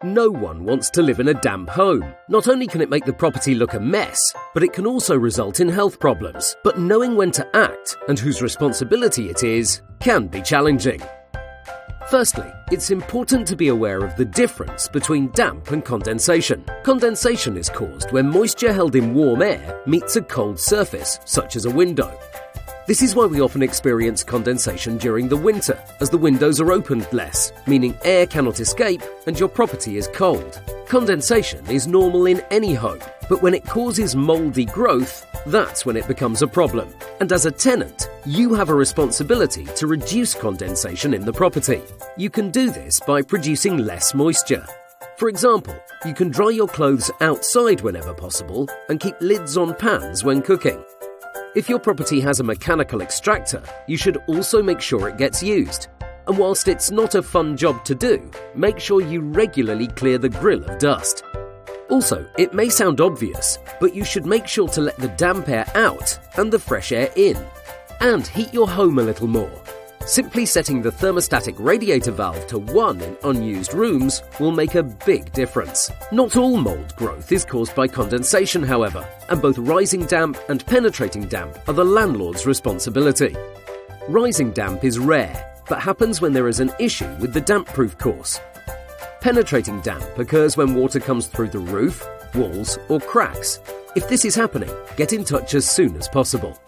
No one wants to live in a damp home. Not only can it make the property look a mess, but it can also result in health problems. But knowing when to act and whose responsibility it is can be challenging. Firstly, it's important to be aware of the difference between damp and condensation. Condensation is caused when moisture held in warm air meets a cold surface, such as a window. This is why we often experience condensation during the winter, as the windows are opened less, meaning air cannot escape and your property is cold. Condensation is normal in any home, but when it causes mouldy growth, that's when it becomes a problem. And as a tenant, you have a responsibility to reduce condensation in the property. You can do this by producing less moisture. For example, you can dry your clothes outside whenever possible and keep lids on pans when cooking. If your property has a mechanical extractor, you should also make sure it gets used. And whilst it's not a fun job to do, make sure you regularly clear the grill of dust. Also, it may sound obvious, but you should make sure to let the damp air out and the fresh air in. And heat your home a little more. Simply setting the thermostatic radiator valve to 1 in unused rooms will make a big difference. Not all mould growth is caused by condensation, however, and both rising damp and penetrating damp are the landlord's responsibility. Rising damp is rare, but happens when there is an issue with the damp-proof course. Penetrating damp occurs when water comes through the roof, walls, or cracks. If this is happening, get in touch as soon as possible.